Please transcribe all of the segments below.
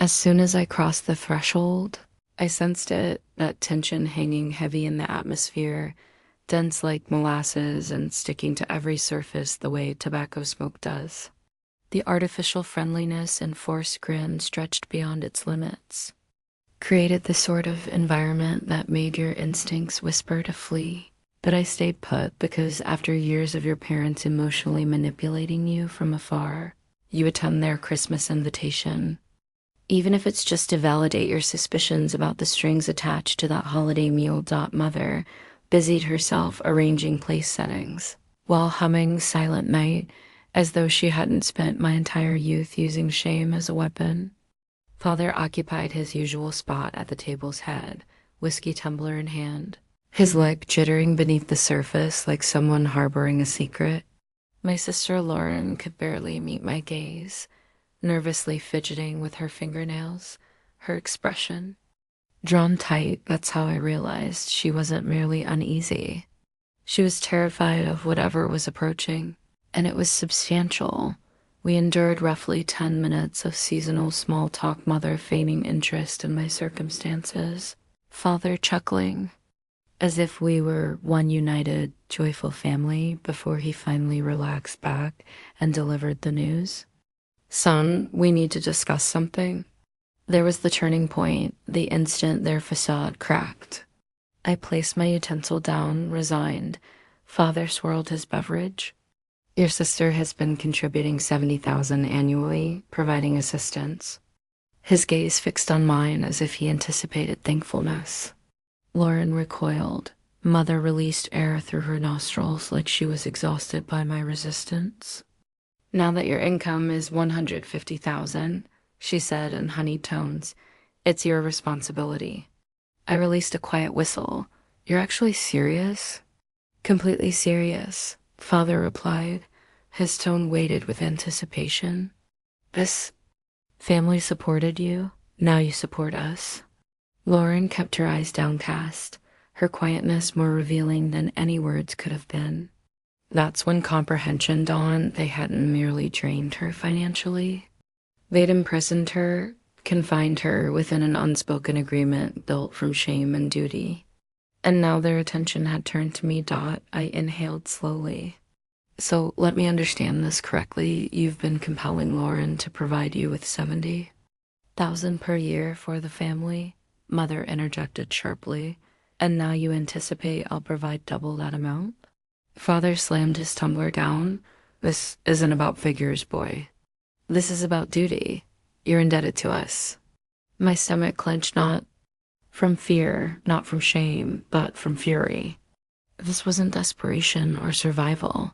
As soon as I crossed the threshold, I sensed it, that tension hanging heavy in the atmosphere, dense like molasses and sticking to every surface the way tobacco smoke does. The artificial friendliness and forced grin stretched beyond its limits, created the sort of environment that made your instincts whisper to flee. But I stayed put because after years of your parents emotionally manipulating you from afar, you attend their Christmas invitation. Even if it's just to validate your suspicions about the strings attached to that holiday meal. Mother busied herself arranging place settings, while humming Silent Night as though she hadn't spent my entire youth using shame as a weapon. Father occupied his usual spot at the table's head, whiskey tumbler in hand, his leg jittering beneath the surface like someone harboring a secret. My sister Lauren could barely meet my gaze, nervously fidgeting with her fingernails, her expression drawn tight. That's how I realized she wasn't merely uneasy. She was terrified of whatever was approaching, and it was substantial. We endured roughly 10 minutes of seasonal small talk, mother feigning interest in my circumstances, father chuckling, as if we were one united, joyful family before he finally relaxed back and delivered the news. Son, we need to discuss something. There was the turning point, the instant their facade cracked. I placed my utensil down, resigned. Father swirled his beverage. Your sister has been contributing $70,000 annually, providing assistance. His gaze fixed on mine as if he anticipated thankfulness. Lauren recoiled. Mother released air through her nostrils like she was exhausted by my resistance. Now that your income is $150,000, she said in honeyed tones, it's your responsibility. I released a quiet whistle. You're actually serious? Completely serious, Father replied, his tone weighted with anticipation. This family supported you, now you support us. Lauren kept her eyes downcast, her quietness more revealing than any words could have been. That's when comprehension dawned. They hadn't merely drained her financially. They'd imprisoned her, confined her within an unspoken agreement built from shame and duty. And now their attention had turned to me. I inhaled slowly. So let me understand this correctly. You've been compelling Lauren to provide you with $70,000 per year for the family, Mother interjected sharply. And now you anticipate I'll provide double that amount? Father slammed his tumbler down. This isn't about figures, boy. This is about duty. You're indebted to us. My stomach clenched, not from fear, not from shame, but from fury. This wasn't desperation or survival.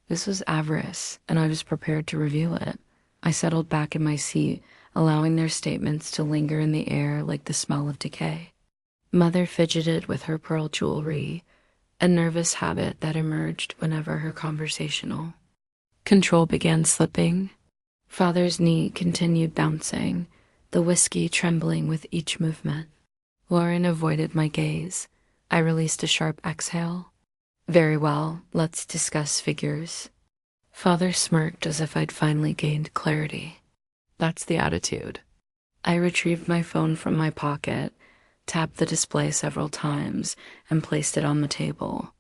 This was avarice, and I was prepared to reveal it. I settled back in my seat, allowing their statements to linger in the air like the smell of decay. Mother fidgeted with her pearl jewelry, a nervous habit that emerged whenever her conversational control began slipping. Father's knee continued bouncing, the whiskey trembling with each movement. Lauren avoided my gaze. I released a sharp exhale. Very well, let's discuss figures. Father smirked as if I'd finally gained clarity. That's the attitude. I retrieved my phone from my pocket, tapped the display several times, and placed it on the table.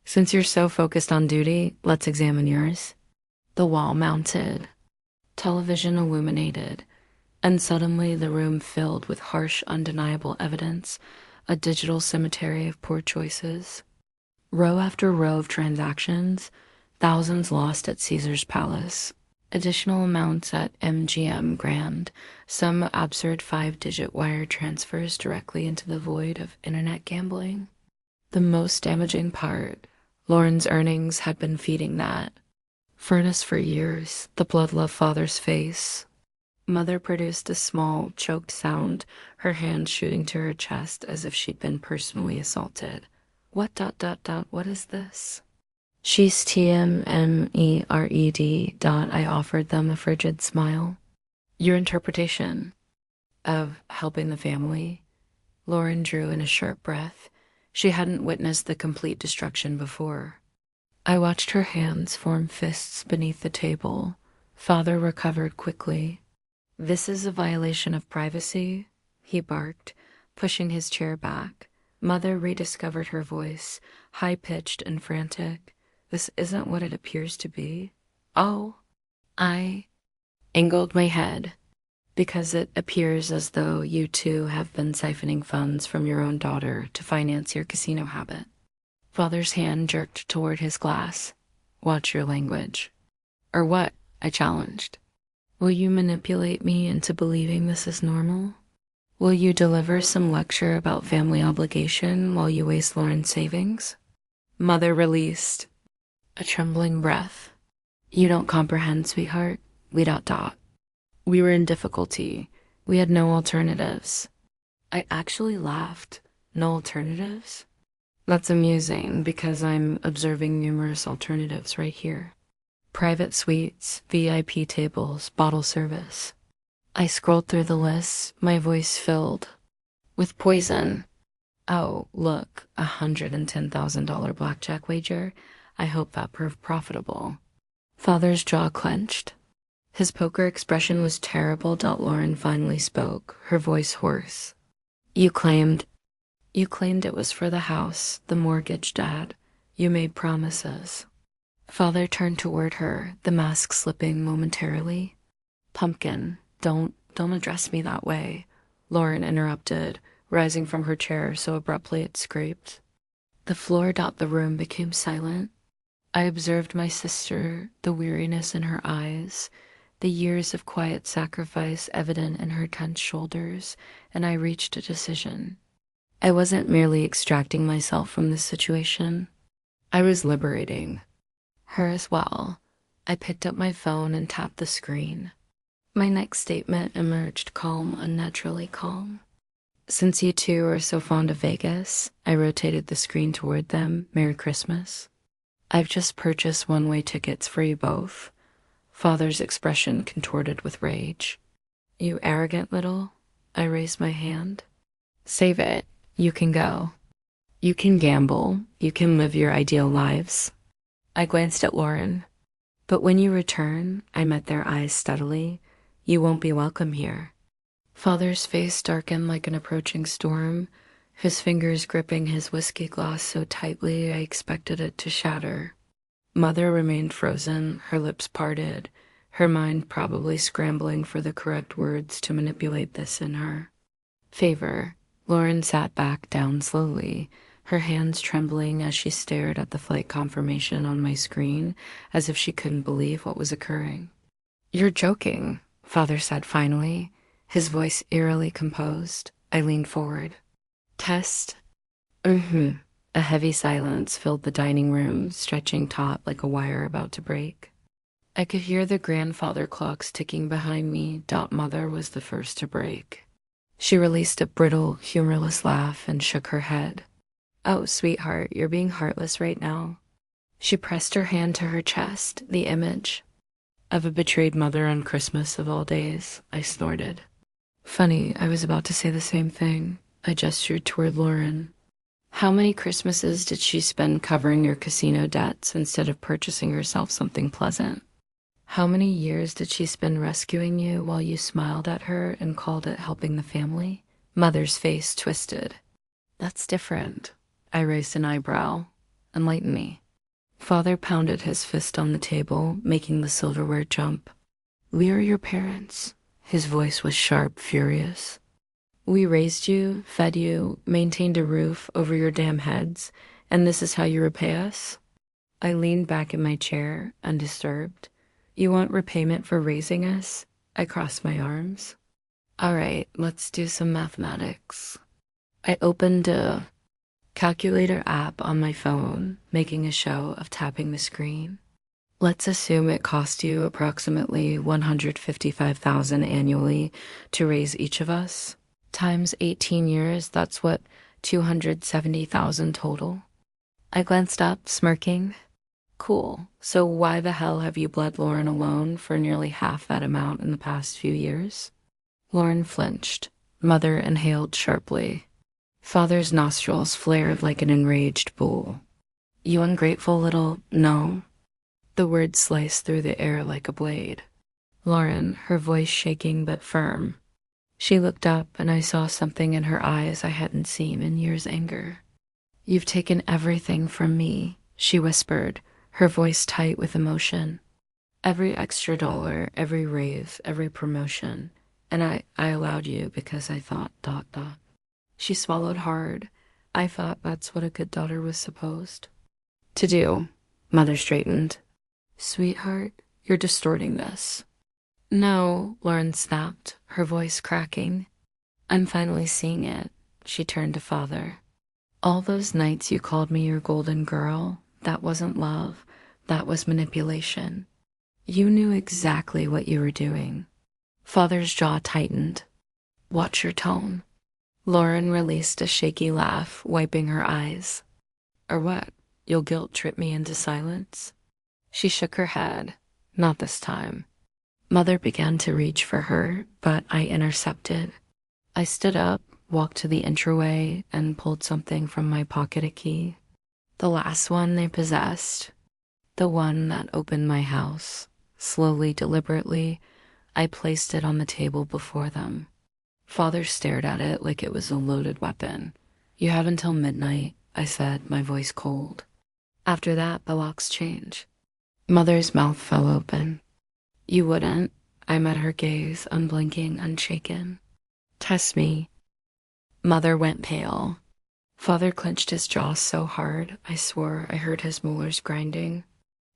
Since you're so focused on duty, let's examine yours. The wall mounted, television illuminated, and suddenly the room filled with harsh, undeniable evidence, a digital cemetery of poor choices. Row after row of transactions, thousands lost at Caesar's Palace, additional amounts at MGM Grand, some absurd 5-digit wire transfers directly into the void of internet gambling. The most damaging part, Lauren's earnings had been feeding that. Furnace for years, the blood-loved father's face. Mother produced a small, choked sound, her hand shooting to her chest as if she'd been personally assaulted. What ... what is this? She's TMMERED. I offered them a frigid smile. Your interpretation of helping the family? Lauren drew in a sharp breath. She hadn't witnessed the complete destruction before. I watched her hands form fists beneath the table. Father recovered quickly. This is a violation of privacy, he barked, pushing his chair back. Mother rediscovered her voice, high-pitched and frantic. This isn't what it appears to be. Oh, I angled my head, because it appears as though you two have been siphoning funds from your own daughter to finance your casino habit. Father's hand jerked toward his glass. Watch your language. Or what? I challenged. Will you manipulate me into believing this is normal? Will you deliver some lecture about family obligation while you waste Lauren's savings? Mother released a trembling breath. You don't comprehend, sweetheart. We ... We were in difficulty. We had no alternatives. I actually laughed. No alternatives? That's amusing because I'm observing numerous alternatives right here. Private suites, VIP tables, bottle service. I scrolled through the lists, my voice filled with poison. Oh, look, $110,000 blackjack wager. I hope that proved profitable. Father's jaw clenched. His poker expression was terrible. Lauren finally spoke, her voice hoarse. You claimed it was for the house, the mortgage, Dad. You made promises. Father turned toward her, the mask slipping momentarily. Pumpkin, don't address me that way, Lauren interrupted, rising from her chair so abruptly it scraped. The floor. The room became silent. I observed my sister, the weariness in her eyes, the years of quiet sacrifice evident in her tense shoulders, and I reached a decision. I wasn't merely extracting myself from this situation. I was liberating her as well. I picked up my phone and tapped the screen. My next statement emerged calm, unnaturally calm. Since you two are so fond of Vegas, I rotated the screen toward them. Merry Christmas. I've just purchased one-way tickets for you both. Father's expression contorted with rage. You arrogant little... I raised my hand. Save it. You can go. You can gamble. You can live your ideal lives. I glanced at Lauren. But when you return, I met their eyes steadily. You won't be welcome here. Father's face darkened like an approaching storm, his fingers gripping his whiskey glass so tightly I expected it to shatter. Mother remained frozen, her lips parted, her mind probably scrambling for the correct words to manipulate this in her favor. Lauren sat back down slowly, her hands trembling as she stared at the flight confirmation on my screen, as if she couldn't believe what was occurring. You're joking, Father said finally, his voice eerily composed. I leaned forward. Test? A heavy silence filled the dining room, stretching taut like a wire about to break. I could hear the grandfather clocks ticking behind me. Mother was the first to break. She released a brittle, humorless laugh and shook her head. Oh, sweetheart, you're being heartless right now. She pressed her hand to her chest, the image of a betrayed mother on Christmas of all days. I snorted. Funny, I was about to say the same thing. I gestured toward Lauren. How many Christmases did she spend covering your casino debts instead of purchasing herself something pleasant? How many years did she spend rescuing you while you smiled at her and called it helping the family? Mother's face twisted. That's different. I raised an eyebrow. Enlighten me. Father pounded his fist on the table, making the silverware jump. We are your parents. His voice was sharp, furious. We raised you, fed you, maintained a roof over your damn heads, and this is how you repay us? I leaned back in my chair, undisturbed. You want repayment for raising us? I crossed my arms. All right, let's do some mathematics. I opened a calculator app on my phone, making a show of tapping the screen. Let's assume it cost you approximately $155,000 annually to raise each of us. Times 18 years, that's what, $270,000 total? I glanced up, smirking. Cool. So why the hell have you bled Lauren alone for nearly half that amount in the past few years? Lauren flinched. Mother inhaled sharply. Father's nostrils flared like an enraged bull. You ungrateful little... No. The word sliced through the air like a blade. Lauren, her voice shaking but firm. She looked up and I saw something in her eyes I hadn't seen in years' anger. "You've taken everything from me," she whispered, her voice tight with emotion. "Every extra dollar, every raise, every promotion. And I allowed you because I thought, dot, dot." She swallowed hard. "I thought that's what a good daughter was supposed to do." Mother straightened. "Sweetheart, you're distorting this." "No," Lauren snapped, her voice cracking. "I'm finally seeing it." She turned to Father. "All those nights you called me your golden girl, that wasn't love. That was manipulation. You knew exactly what you were doing." Father's jaw tightened. "Watch your tone." Lauren released a shaky laugh, wiping her eyes. "Or what? You'll guilt trip me into silence?" She shook her head. "Not this time." Mother began to reach for her, but I intercepted. I stood up, walked to the entryway, and pulled something from my pocket, a key. The last one they possessed. The one that opened my house. Slowly, deliberately, I placed it on the table before them. Father stared at it like it was a loaded weapon. "You have until midnight," I said, my voice cold. "After that, the locks change." Mother's mouth fell open. "You wouldn't." I met her gaze, unblinking, unshaken. "Test me." Mother went pale. Father clenched his jaw so hard, I swore I heard his molars grinding.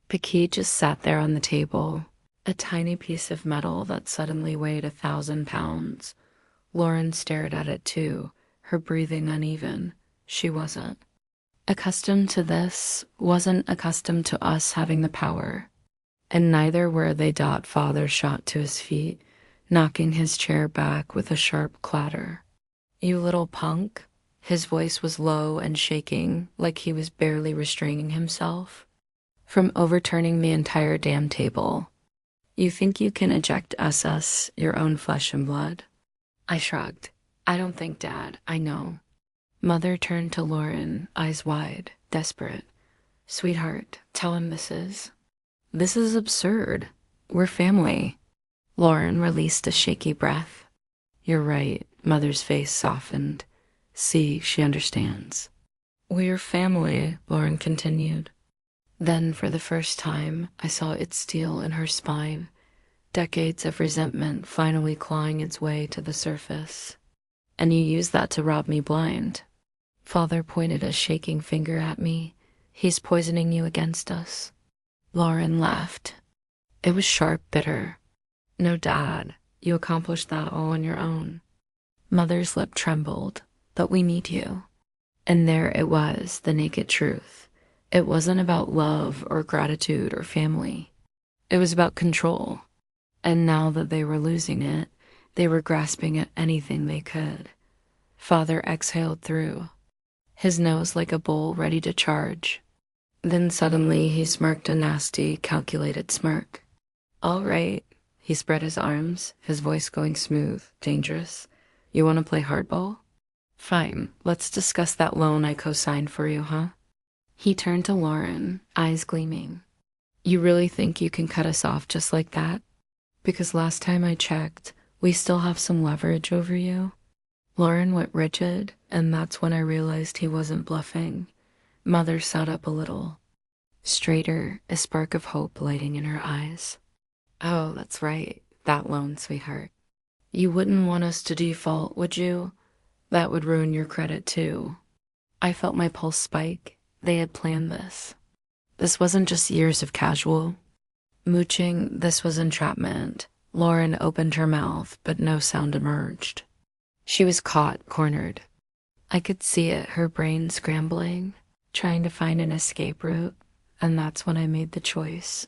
The key just sat there on the table, a tiny piece of metal that suddenly weighed 1,000 pounds. Lauren stared at it too, her breathing uneven. She wasn't. Accustomed to this, wasn't accustomed to us having the power. And neither were they. Father shot to his feet, knocking his chair back with a sharp clatter. "You little punk." His voice was low and shaking, like he was barely restraining himself from overturning the entire damn table. "You think you can eject us, your own flesh and blood?" I shrugged. "I don't think, Dad. I know." Mother turned to Lauren, eyes wide, desperate. "Sweetheart, tell him this is absurd. We're family." Lauren released a shaky breath. "You're right." Mother's face softened. "See, she understands." "We're family," Lauren continued. Then, for the first time, I saw it steal in her spine, decades of resentment finally clawing its way to the surface. "And you used that to rob me blind." Father pointed a shaking finger at me. "He's poisoning you against us." Lauren laughed. It was sharp, bitter. "No, Dad, you accomplished that all on your own." Mother's lip trembled. "But we need you." And there it was, the naked truth. It wasn't about love or gratitude or family. It was about control. And now that they were losing it, they were grasping at anything they could. Father exhaled through, his nose like a bull ready to charge. Then suddenly he smirked a nasty, calculated smirk. "All right." He spread his arms, his voice going smooth, dangerous. "You want to play hardball? Fine, let's discuss that loan I co-signed for you, huh?" He turned to Lauren, eyes gleaming. "You really think you can cut us off just like that? Because last time I checked, we still have some leverage over you." Lauren went rigid, and that's when I realized he wasn't bluffing. Mother sat up a little, straighter, a spark of hope lighting in her eyes. "Oh, that's right, that loan, sweetheart. You wouldn't want us to default, would you? That would ruin your credit too." I felt my pulse spike. They had planned this. This wasn't just years of casual mooching, this was entrapment. Lauren opened her mouth, but no sound emerged. She was caught, cornered. I could see it, her brain scrambling, trying to find an escape route, and that's when I made the choice.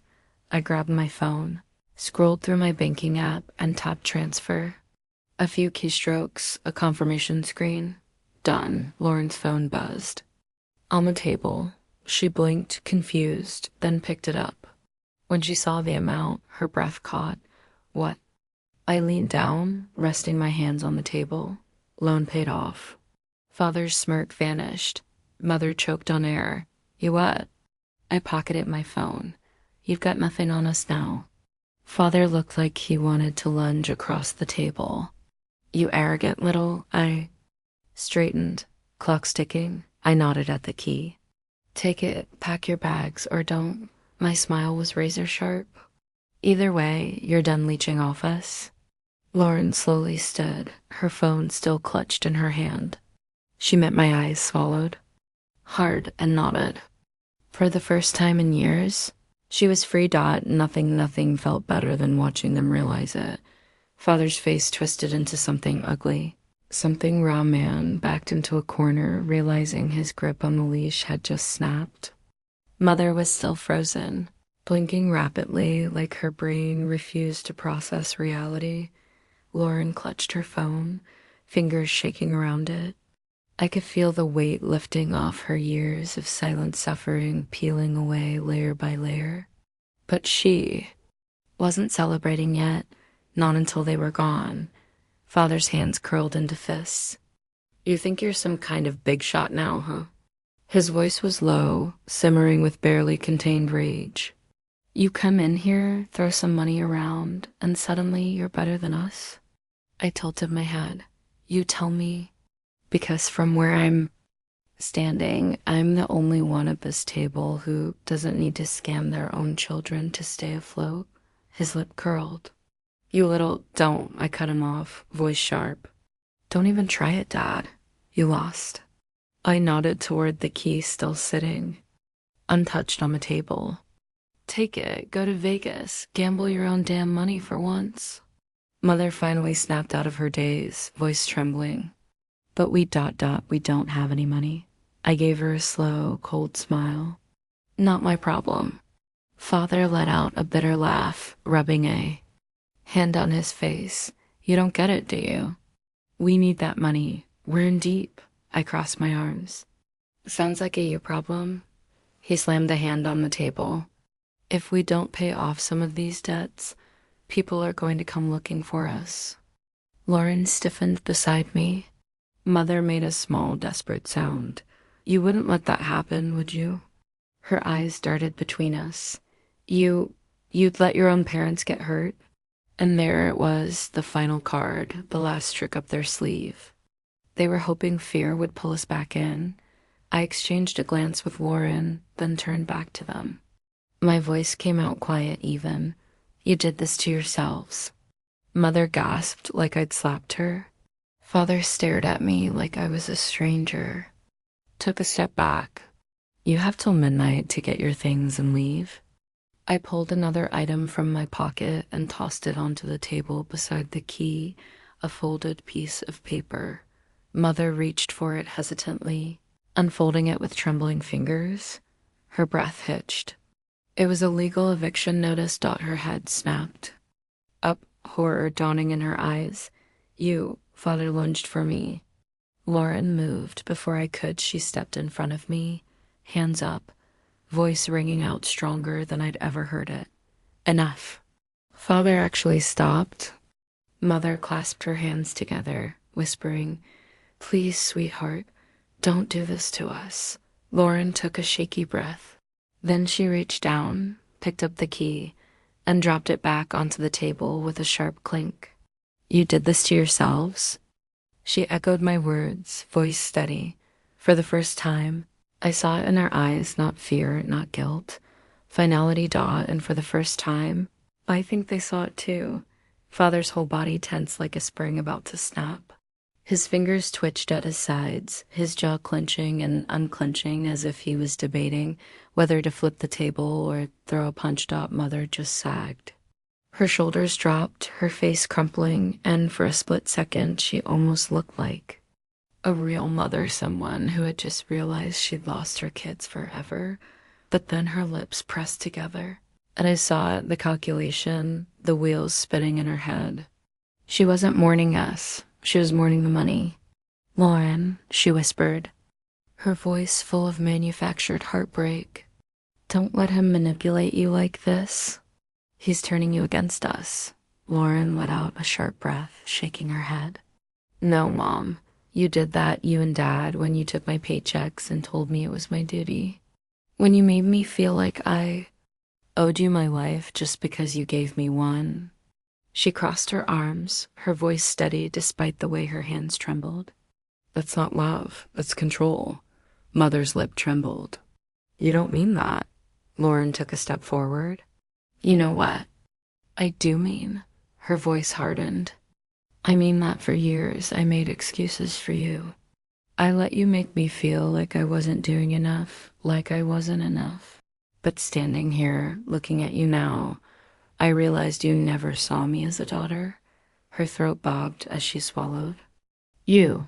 I grabbed my phone, scrolled through my banking app, and tapped transfer. A few keystrokes, a confirmation screen. Done. Lauren's phone buzzed. On the table, she blinked, confused, then picked it up. When she saw the amount, her breath caught. "What?" I leaned down, resting my hands on the table. Loan paid off. Father's smirk vanished. Mother choked on air. "You what?" I pocketed my phone. "You've got nothing on us now." Father looked like he wanted to lunge across the table. You arrogant little, I straightened, clock ticking. I nodded at the key. Take it, pack your bags, or don't. My smile was razor sharp. Either way, you're done leeching off us. Lauren slowly stood, her phone still clutched in her hand. She met my eyes, swallowed hard, and nodded. For the first time in years, she was free. Nothing felt better than watching them realize it. Father's face twisted into something ugly. Something raw man backed into a corner, realizing his grip on the leash had just snapped. Mother was still frozen, blinking rapidly like her brain refused to process reality. Lauren clutched her phone, fingers shaking around it. I could feel the weight lifting off her years of silent suffering, peeling away layer by layer. But she wasn't celebrating yet, not until they were gone. Father's hands curled into fists. You think you're some kind of big shot now, huh? His voice was low, simmering with barely contained rage. You come in here, throw some money around, and suddenly you're better than us? I tilted my head. You tell me. Because from where I'm standing, I'm the only one at this table who doesn't need to scam their own children to stay afloat. His lip curled. You little don't, I cut him off, voice sharp. Don't even try it, Dad. You lost. I nodded toward the key still sitting, untouched on the table. Take it, go to Vegas, gamble your own damn money for once. Mother finally snapped out of her daze, voice trembling. But we don't have any money. I gave her a slow, cold smile. Not my problem. Father let out a bitter laugh, rubbing a hand on his face. You don't get it, do you? We need that money. We're in deep. I crossed my arms. Sounds like a you problem. He slammed a hand on the table. If we don't pay off some of these debts, people are going to come looking for us. Lauren stiffened beside me. Mother made a small, desperate sound. You wouldn't let that happen, would you? Her eyes darted between us. You'd let your own parents get hurt? And there it was, the final card, the last trick up their sleeve. They were hoping fear would pull us back in. I exchanged a glance with Lauren, then turned back to them. My voice came out quiet even. You did this to yourselves. Mother gasped like I'd slapped her. Father stared at me like I was a stranger. Took a step back. You have till midnight to get your things and leave. I pulled another item from my pocket and tossed it onto the table beside the key, a folded piece of paper. Mother reached for it hesitantly, unfolding it with trembling fingers. Her breath hitched. It was a legal eviction notice. Her head snapped. Up, horror dawning in her eyes. Father lunged for me. Lauren moved. Before I could, she stepped in front of me, hands up, voice ringing out stronger than I'd ever heard it. Enough. Father actually stopped. Mother clasped her hands together, whispering, Please, sweetheart, don't do this to us. Lauren took a shaky breath. Then she reached down, picked up the key, and dropped it back onto the table with a sharp clink. You did this to yourselves? She echoed my words, voice steady. For the first time, I saw it in her eyes, not fear, not guilt. Finality. And for the first time, I think they saw it too. Father's whole body tense like a spring about to snap. His fingers twitched at his sides, his jaw clenching and unclenching as if he was debating whether to flip the table or throw a punch. Mother just sagged. Her shoulders dropped, her face crumpling, and for a split second, she almost looked like a real mother, someone who had just realized she'd lost her kids forever. But then her lips pressed together, and I saw it, the calculation, the wheels spinning in her head. She wasn't mourning us. She was mourning the money. Lauren, she whispered, her voice full of manufactured heartbreak. Don't let him manipulate you like this. He's turning you against us. Lauren let out a sharp breath, shaking her head. No, Mom. You did that, you and Dad, when you took my paychecks and told me it was my duty. When you made me feel like owed you my life just because you gave me one. She crossed her arms, her voice steady despite the way her hands trembled. That's not love, that's control. Mother's lip trembled. You don't mean that. Lauren took a step forward. You know what? I do mean. Her voice hardened. I mean that for years I made excuses for you. I let you make me feel like I wasn't doing enough, like I wasn't enough. But standing here, looking at you now, I realized you never saw me as a daughter. Her throat bobbed as she swallowed. You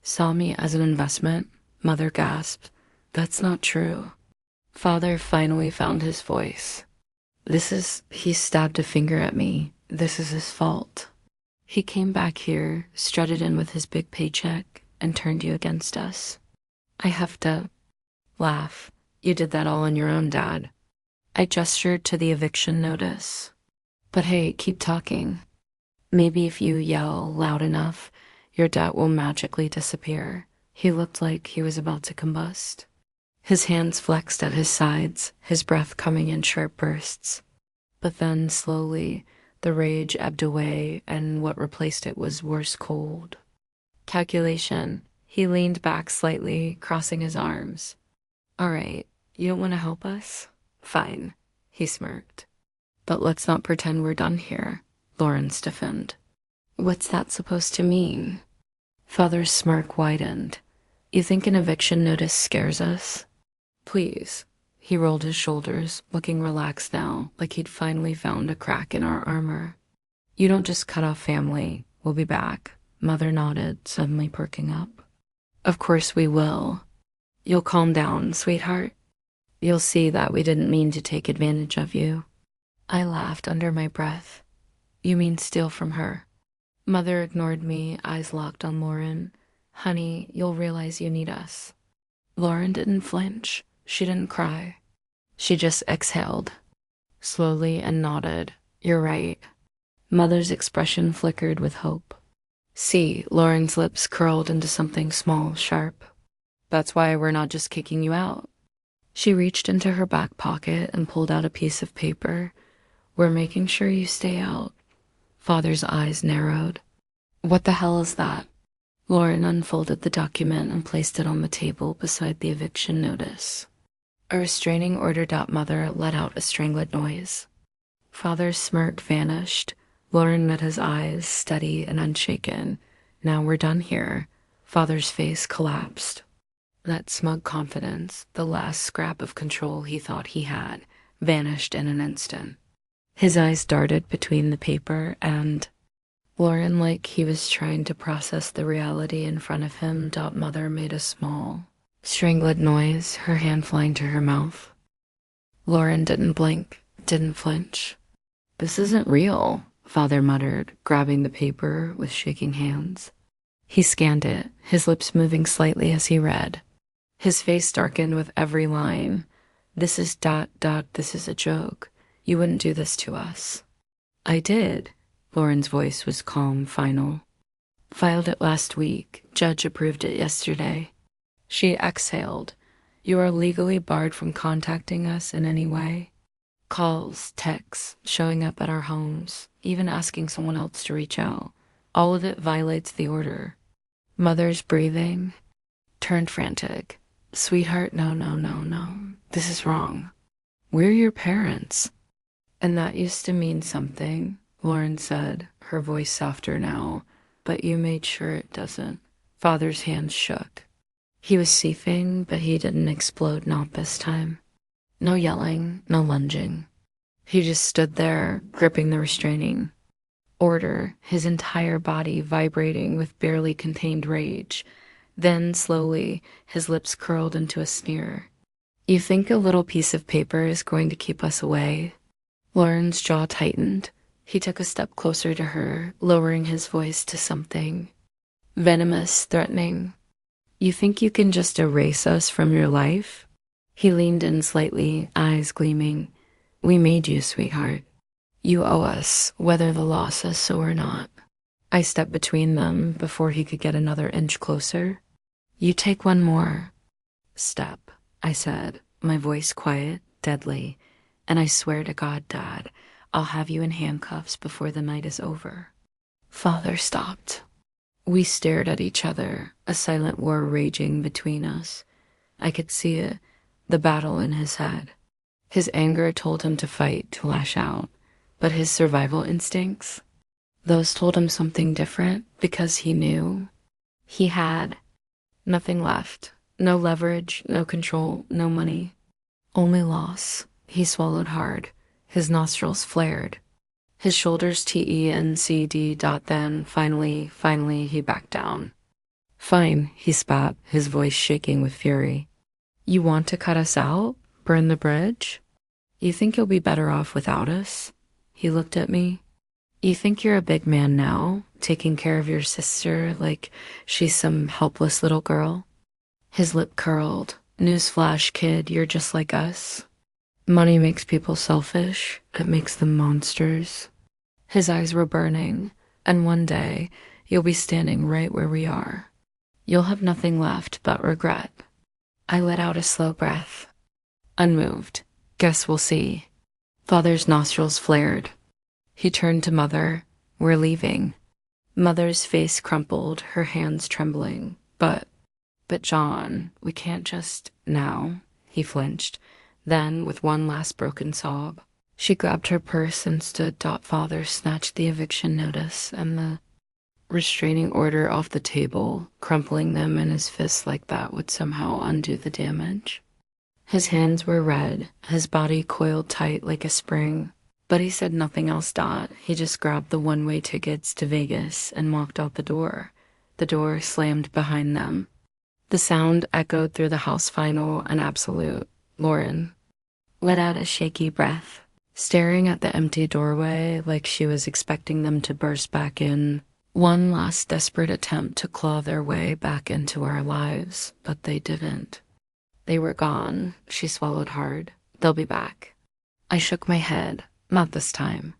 saw me as an investment, Mother gasped. That's not true. Father finally found his voice. He stabbed a finger at me. This is his fault. He came back here, strutted in with his big paycheck, and turned you against us. I have to laugh. You did that all on your own, Dad. I gestured to the eviction notice. But hey, keep talking. Maybe if you yell loud enough, your dad will magically disappear. He looked like he was about to combust. His hands flexed at his sides, his breath coming in sharp bursts. But then, slowly, the rage ebbed away, and what replaced it was worse cold. Calculation. He leaned back slightly, crossing his arms. All right, you don't want to help us? Fine, he smirked. But let's not pretend we're done here, Lauren stiffened. What's that supposed to mean? Father's smirk widened. You think an eviction notice scares us? Please. He rolled his shoulders, looking relaxed now, like he'd finally found a crack in our armor. You don't just cut off family. We'll be back. Mother nodded, suddenly perking up. Of course we will. You'll calm down, sweetheart. You'll see that we didn't mean to take advantage of you. I laughed under my breath. You mean steal from her? Mother ignored me, eyes locked on Lauren. Honey, you'll realize you need us. Lauren didn't flinch. She didn't cry. She just exhaled, slowly, and nodded. You're right. Mother's expression flickered with hope. See, Lauren's lips curled into something small, sharp. That's why we're not just kicking you out. She reached into her back pocket and pulled out a piece of paper. We're making sure you stay out. Father's eyes narrowed. What the hell is that? Lauren unfolded the document and placed it on the table beside the eviction notice. A restraining order. Mother let out a strangled noise. Father's smirk vanished. Lauren met his eyes, steady and unshaken. Now we're done here. Father's face collapsed. That smug confidence, the last scrap of control he thought he had, vanished in an instant. His eyes darted between the paper and Lauren, like he was trying to process the reality in front of him. Mother made a small, strangled noise, her hand flying to her mouth. Lauren didn't blink, didn't flinch. This isn't real, Father muttered, grabbing the paper with shaking hands. He scanned it, his lips moving slightly as he read. His face darkened with every line. This is ... This is a joke. You wouldn't do this to us. I did. Lauren's voice was calm, final. Filed it last week. Judge approved it yesterday. She exhaled. You are legally barred from contacting us in any way. Calls, texts, showing up at our homes, even asking someone else to reach out. All of it violates the order. Mother's breathing turned frantic. Sweetheart, no. This is wrong. We're your parents. And that used to mean something, Lauren said, her voice softer now, but you made sure it doesn't. Father's hands shook. He was seething, but he didn't explode, not this time. No yelling, no lunging. He just stood there, gripping the restraining order, his entire body vibrating with barely contained rage. Then, slowly, his lips curled into a sneer. You think a little piece of paper is going to keep us away? Lauren's jaw tightened. He took a step closer to her, lowering his voice to something venomous, threatening. You think you can just erase us from your life? He leaned in slightly, eyes gleaming. We made you, sweetheart. You owe us, whether the law says so or not. I stepped between them before he could get another inch closer. You take one more step, I said, my voice quiet, deadly, And I swear to God, Dad, I'll have you in handcuffs before the night is over. Father stopped. We stared at each other, a silent war raging between us. I could see it, the battle in his head. His anger told him to fight, to lash out, but his survival instincts, those told him something different because he knew he had nothing left. No leverage, no control, no money. Only loss. He swallowed hard. His nostrils flared. His shoulders TENCD. Then, finally, he backed down. Fine, he spat, his voice shaking with fury. You want to cut us out? Burn the bridge? You think you'll be better off without us? He looked at me. You think you're a big man now, taking care of your sister like she's some helpless little girl? His lip curled. Newsflash, kid, you're just like us. Money makes people selfish. It makes them monsters. His eyes were burning, and one day you'll be standing right where we are. You'll have nothing left but regret. I let out a slow breath. Unmoved. Guess we'll see. Father's nostrils flared. He turned to Mother. We're leaving. Mother's face crumpled, her hands trembling. But John, we can't just now. He flinched. Then, with one last broken sob, she grabbed her purse and stood. Father snatched the eviction notice and the restraining order off the table, crumpling them in his fists like that would somehow undo the damage. His hands were red, his body coiled tight like a spring. But he said nothing else. He just grabbed the one-way tickets to Vegas and walked out the door. The door slammed behind them. The sound echoed through the house. Final and absolute. Lauren let out a shaky breath, staring at the empty doorway like she was expecting them to burst back in. One last desperate attempt to claw their way back into our lives, but they didn't. They were gone. She swallowed hard. They'll be back. I shook my head. Not this time.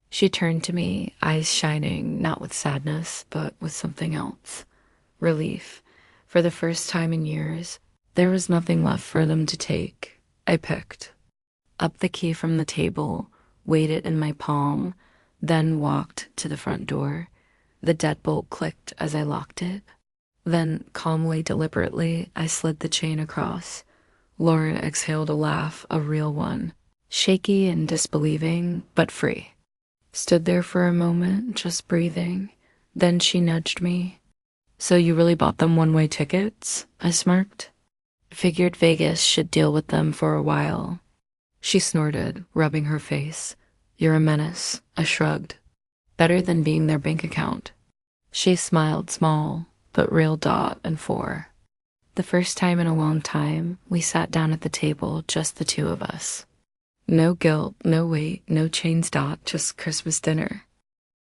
She turned to me, eyes shining, not with sadness, but with something else. Relief. For the first time in years, there was nothing left for them to take. I picked up the key from the table, weighed it in my palm, then walked to the front door. The deadbolt clicked as I locked it. Then, calmly, deliberately, I slid the chain across. Lauren exhaled a laugh, a real one. Shaky and disbelieving, but free. Stood there for a moment, just breathing. Then she nudged me. So you really bought them one-way tickets? I smirked. Figured Vegas should deal with them for a while. She snorted, rubbing her face. You're a menace. I shrugged. Better than being their bank account. She smiled small, but real. And for the first time in a long time, we sat down at the table, just the two of us. No guilt, no weight, no chains. Just Christmas dinner.